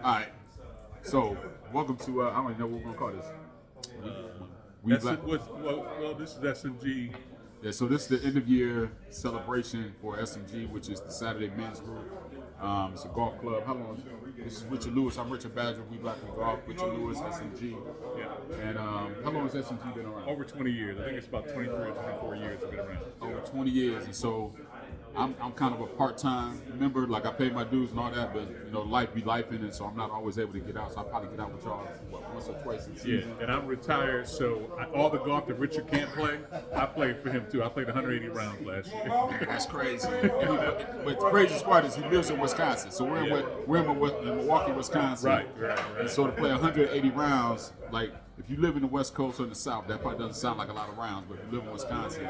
All right. So, welcome to, I don't even know what we're going to call this. We Black. Well, this is SMG. Yeah, so this is the end of year celebration for SMG, which is the Saturday Men's Group. It's a golf club. How long? This is Richard Lewis. I'm Richard Badger. We Black in Golf. Richard Lewis, SMG. Yeah. And how long has SMG been around? Over 20 years. I think it's about 23 or 24 years we've been around. Over 20 years. And so I'm kind of a part-time member. Like I pay my dues and all that, but life be life in it, so I'm not always able to get out. So I probably get out with y'all once or twice a season. Yeah, and I'm retired, so all the golf that Richard can't play, I played for him too. I played 180 rounds last year. That's crazy. But the craziest part is he lives in Wisconsin, so we're in Milwaukee, Wisconsin. Right. And so to play 180 rounds, like if you live in the West Coast or in the South, that probably doesn't sound like a lot of rounds. But if you live in Wisconsin,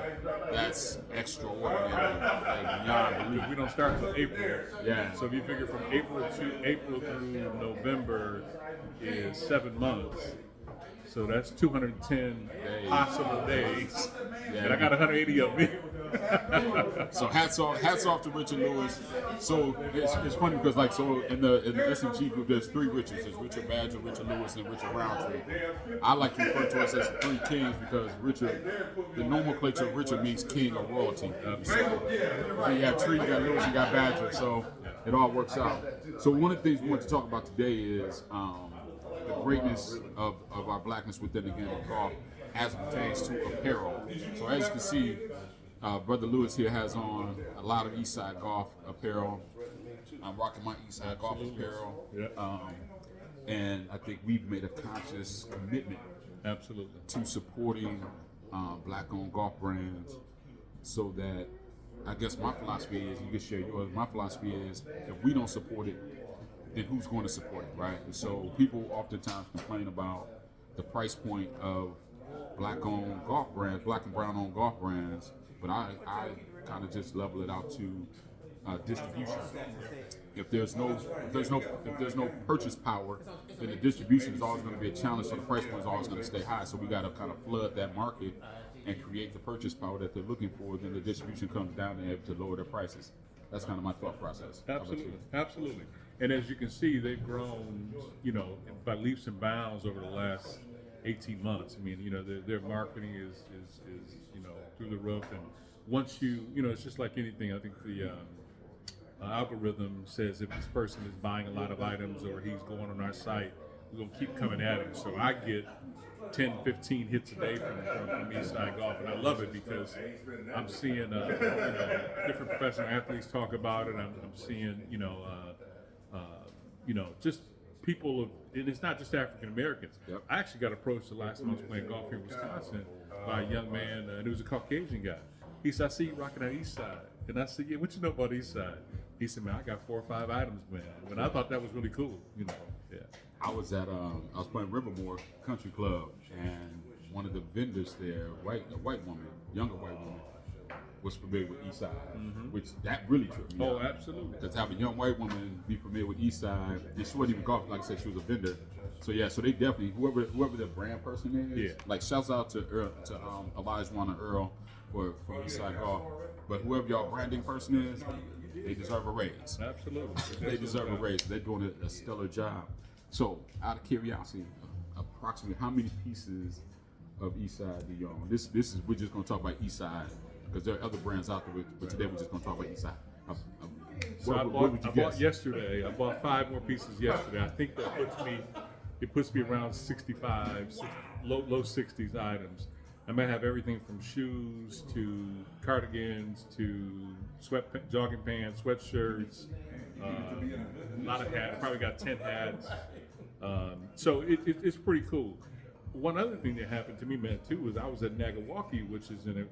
that's extraordinary, like beyond belief. We don't start until April. Yeah. So if you figure from April through November is 7 months. So that's 210 possible days. Yeah. And I got 180 of me. So hats off to Richard Lewis. So it's funny because in the SMG group there's three Richards. There's Richard Badger, Richard Lewis, and Richard Roundtree. I like to refer to us as the three kings because the nomenclature of Richard means king or royalty. So you got Tree, you got Lewis, you got Badger. So it all works out. So one of the things we want to talk about today is the greatness of our blackness within the game of golf as it pertains to apparel. So as you can see, Brother Lewis here has on a lot of Eastside Golf apparel. I'm rocking my Eastside Golf apparel. Yeah. And I think we've made a conscious commitment Absolutely. to supporting black-owned golf brands so that, I guess my philosophy is, you can share yours, my philosophy is, if we don't support it, then who's going to support it, right? And so people oftentimes complain about the price point of black-owned golf brands, black and brown-owned golf brands, but I kind of just level it out to distribution. If there's no purchase power, then the distribution is always going to be a challenge. So the price point is always going to stay high. So we got to kind of flood that market and create the purchase power that they're looking for. Then the distribution comes down and they're able to lower their prices. That's kind of my thought process. Absolutely. And as you can see, they've grown, by leaps and bounds over the last 18 months. I mean, their marketing is through the roof. And once it's just like anything. I think the algorithm says if this person is buying a lot of items or he's going on our site, we're going to keep coming at him. So I get 10, 15 hits a day from Eastside Golf, and I love it because I'm seeing different professional athletes talk about it. I'm seeing just people and it's not just African Americans. Yep. I actually got approached the last time I was playing golf here in Wisconsin by a young man, and it was a Caucasian guy. He said, "I see you rocking out Eastside," and I said, "Yeah, what you know about Eastside?" He said, "Man, I got 4 or 5 items, man." And I thought that was really cool, Yeah. I was playing Rivermore Country Club, and one of the vendors there, a white woman, younger white woman, was familiar with Eastside, which that really tripped me out. Oh, absolutely. Because to have a young white woman be familiar with Eastside, and she wasn't even golfing, like I said, she was a vendor. So yeah, so they definitely, whoever the brand person is, like shouts out to Elijah Earl for Eastside Golf. But whoever y'all branding person is, they deserve a raise. Absolutely. They deserve a raise. They're doing a stellar job. So, out of curiosity, approximately how many pieces of Eastside do you own? This is we're just going to talk about Eastside because there are other brands out there, but today we're just going to talk about Eastside. I bought yesterday. I bought 5 more pieces yesterday. I think that puts me around 65, low 60s items. I might have everything from shoes to cardigans to jogging pants, sweatshirts, a lot of hats. Probably got 10 hats. So it's pretty cool. One other thing that happened to me, man, too, was I was at Nagawaki, which is in a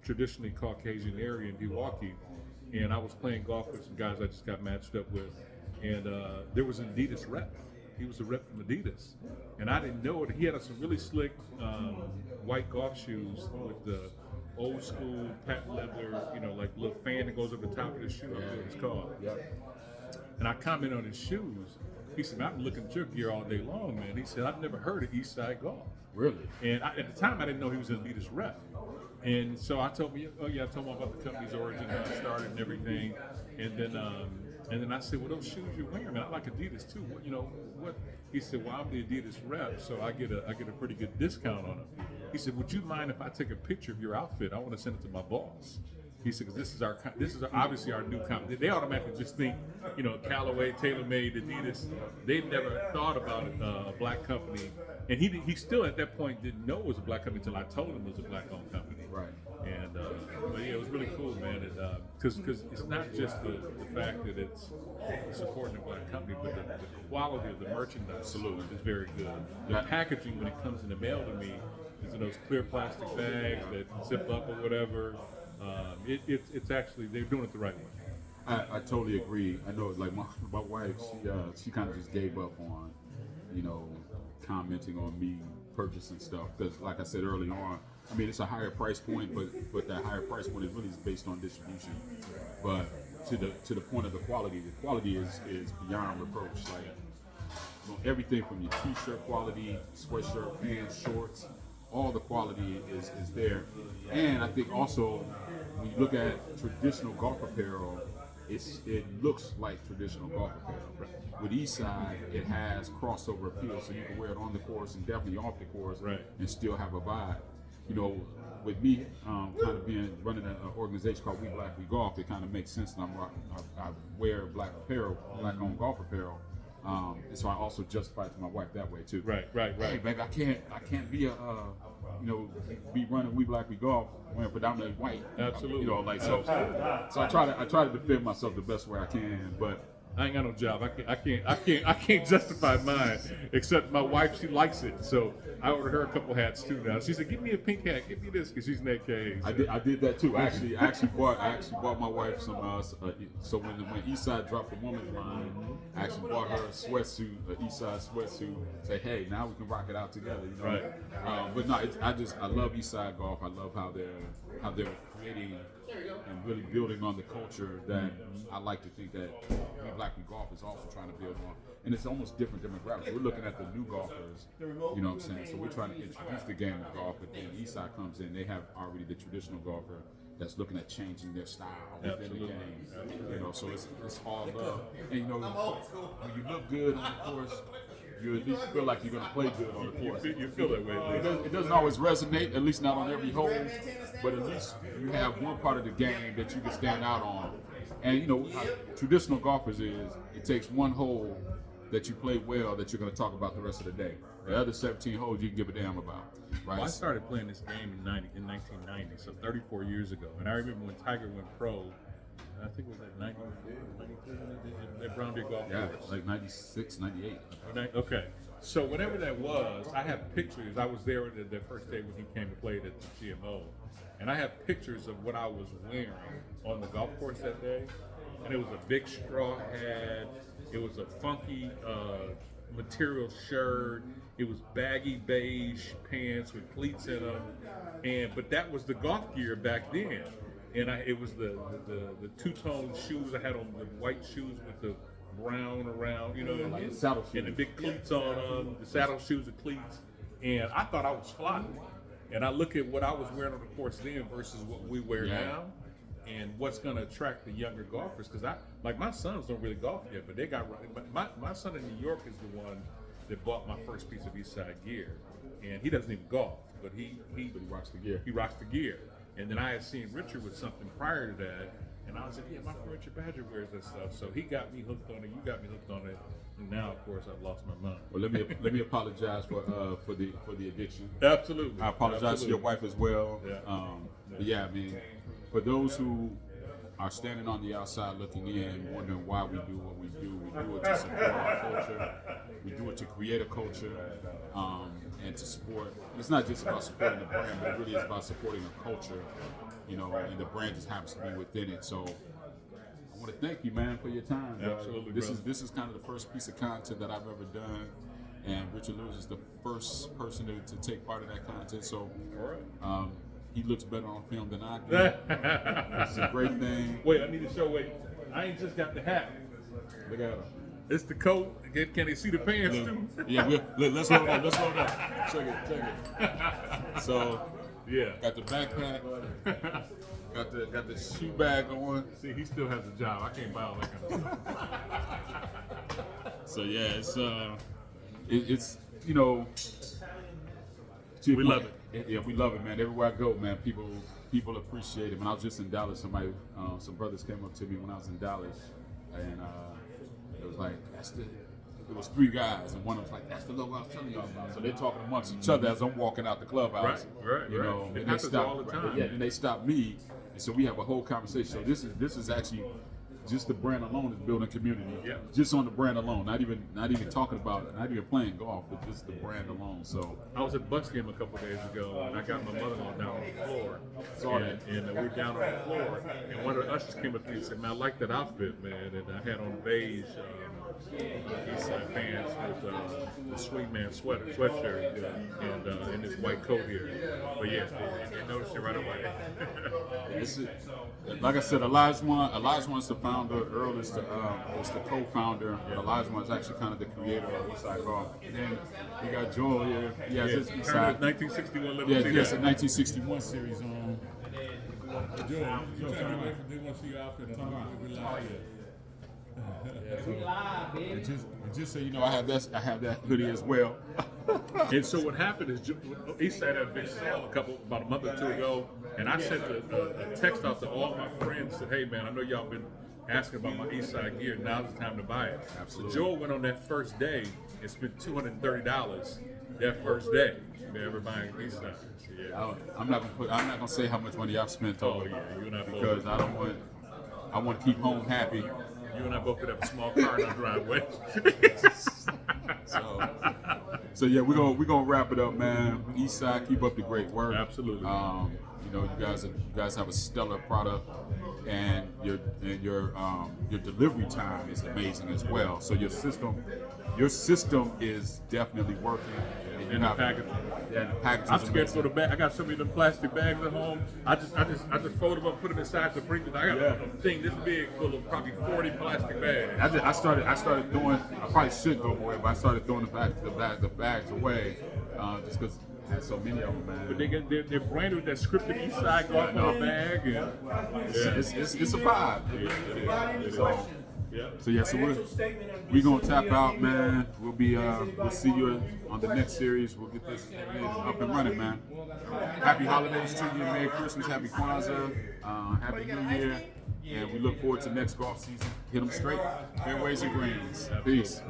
traditionally Caucasian area in Milwaukee, and I was playing golf with some guys I just got matched up with, and there was an Adidas rep. He was a rep from Adidas, and I didn't know it. He had some really slick white golf shoes with the old school patent leather, like little fan that goes over the top of the shoe. I forget what it's called. And I commented on his shoes. He said, "I've been looking at your gear all day long, man." He said, "I've never heard of Eastside Golf." Really? And at the time, I didn't know he was an Adidas rep. And so I told him about the company's origin, how it started and everything. And then And then I said, well, those shoes you're wearing, man, I like Adidas too. What, what? He said, well, I'm the Adidas rep, so I get a pretty good discount on them. He said, would you mind if I take a picture of your outfit? I want to send it to my boss. He said, because this is obviously our new company. They automatically just think, Callaway, TaylorMade, Adidas. They never thought about a black company, and he still at that point didn't know it was a black company until I told him it was a black-owned company. Right. And but yeah, it was really cool, man. Because it's not just the fact that it's supporting a black company, but the quality of the merchandise Absolutely. is very good. The packaging when it comes in the mail to me is in those clear plastic bags that zip up or whatever. It's actually, they're doing it the right way. I totally agree. I know, like my wife, she kind of just gave up on, commenting on me purchasing stuff because, like I said early on, I mean it's a higher price point, but that higher price point is really based on distribution. But to the point of the quality is beyond reproach. Like everything from your t-shirt quality, sweatshirt, pants, shorts, all the quality is there. And I think also when you look at traditional golf apparel, it looks like traditional golf apparel. With Eastside, it has crossover appeal, so you can wear it on the course and definitely off the course, right, and still have a vibe. With me kind of running an organization called We Black We Golf, it kind of makes sense that I wear black apparel, black-owned golf apparel. And so I also justify it to my wife that way too. Right. Hey, baby, I can't be be running We Black We Golf wearing predominantly white. Absolutely. So I try to defend myself the best way I can, but I ain't got no job. I can't justify mine. Except my wife, she likes it, so I ordered her a couple hats too. Now she said, "Give me a pink hat. Give me this," because she's an AK. So. I did that too. I actually bought my wife some. So when Eastside dropped the women's line, I actually bought her a sweatsuit, an Eastside sweatsuit. Say, hey, now we can rock it out together. Right. But no, I love Eastside Golf. I love how they're creating and really building on the culture that I like to think that We Black We Golf is also trying to build on. And it's almost different demographics. We're looking at the new golfers, you know what I'm saying? So we're trying to introduce the game of golf, but then Eastside comes in, they have already the traditional golfer that's looking at changing their style within the game. So it's all love. And when you look good on the course, you at least feel like you're going to play good on the course. You feel that way. It doesn't always resonate, at least not on every hole, but at least you have one part of the game that you can stand out on. And how traditional golfers is, it takes one hole that you play well that you're going to talk about the rest of the day. The other 17 holes you can give a damn about, right? Well, I started playing this game in 1990, so 34 years ago. And I remember when Tiger went pro, I think it was like 94, 93, at Brown Deer Golf Course. Yeah, like 96, 98. Okay. So whatever that was, I have pictures. I was there the first day when he came to play at the GMO. And I have pictures of what I was wearing on the golf course that day. And it was a big straw hat. It was a funky material shirt. It was baggy beige pants with cleats in them. But that was the golf gear back then. And it was the two-tone shoes. I had on the white shoes with the brown around, like the saddle shoes. And the big cleats on them, the saddle shoes and cleats. And I thought I was fly. And I look at what I was wearing on the course then versus what we wear now, and what's going to attract the younger golfers. Because my sons don't really golf yet, but they got my son in New York is the one that bought my first piece of Eastside gear, and he doesn't even golf, but he rocks the gear. He rocks the gear. And then I had seen Richard with something prior to that, and I was like, yeah, my friend Richard Badger wears that stuff. So he got me hooked on it. You got me hooked on it. And now, of course, I've lost my mind. Well, let me apologize for the addiction. Absolutely. I apologize to your wife as well. Yeah. But yeah, I mean, for those who are standing on the outside looking in, wondering why we do what we do it to support our culture. We do it to create a culture, and to support. It's not just about supporting the brand, but it really is about supporting a culture, and the brand just happens to be within it. So I want to thank you, man, for your time. Absolutely, This is kind of the first piece of content that I've ever done, and Richard Lewis is the first person to take part in that content. So, he looks better on film than I do. It's a great thing. Wait, I need to show. I ain't just got the hat. Look at him. It's the coat. Can they see the pants too? Yeah, let's load up. Check it. So, yeah, got the backpack. got the shoe bag on. See, he still has a job. I can't buy all that kind of stuff. So yeah, it's you know. We love it. Yeah, we love it, man. Everywhere I go, man, people appreciate it. When I was just in Dallas, some brothers came up to me when I was in Dallas, and it was like, it was 3 guys, and one of them was like, that's the logo I was telling y'all about. So they're talking amongst each other as I'm walking out the clubhouse. Right. You know, It and they happens stop. all the time. Yeah, and they stop me, and so we have a whole conversation. So this is actually just the brand alone is building community. Yeah. Just on the brand alone, not even talking about it, not even playing golf, but just the brand alone. So I was at Bucks game a couple days ago, and I got my mother-in-law down on the floor. And we're down on the floor, and one of the ushers came up to me and said, "Man, I like that outfit, man." And I had on beige Eastside pants with the Sweet Man sweatshirt, and this white coat here. But yeah, they noticed it right away. Like I said, Elijah's the founder. Earl is the co-founder. But Elijah is actually kind of the creator of Eastside Golf. And then we got Joel here. He has his Eastside. 1961. Yeah, yes, a 1961 series on. Joel, they want to see your outfit and talk about it. We're live here. And just so you know, I have that hoodie as well. And so what happened is Eastside had a big sale about a month or 2 ago, and I sent a text out to all my friends, said, "Hey man, I know y'all been asking about my Eastside gear. Now's the time to buy it." Absolutely. So Joel went on that first day and spent $230 that first day. Never buying Eastside. So, yeah. I'm not gonna say how much money I've spent on it, you and I both. because I want to keep home happy. You and I both could have a small car in our driveway. So yeah, we're gonna wrap it up, man. Eastside, keep up the great work. Absolutely. You know, you guys have a stellar product, and your delivery time is amazing as well. So your system is definitely working. And the packaging. Yeah, the packaging. I'm scared to go to bag. I got so many of them plastic bags at home. I just fold them up, put them inside the freezer. I got a thing this big full of probably 40 plastic bags. I started throwing. I probably should go away, but I started throwing the bags away, just because I had so many of them, man. But they're branded with that scripted Eastside Golf on the bag, and it's a vibe. So we're gonna tap out, man. We'll see you on the next series. We'll get this up and running, man. Happy holidays to you, Merry Christmas, Happy Kwanzaa, Happy New Year, and we look forward to next golf season. Hit them straight, fairways and greens. Peace.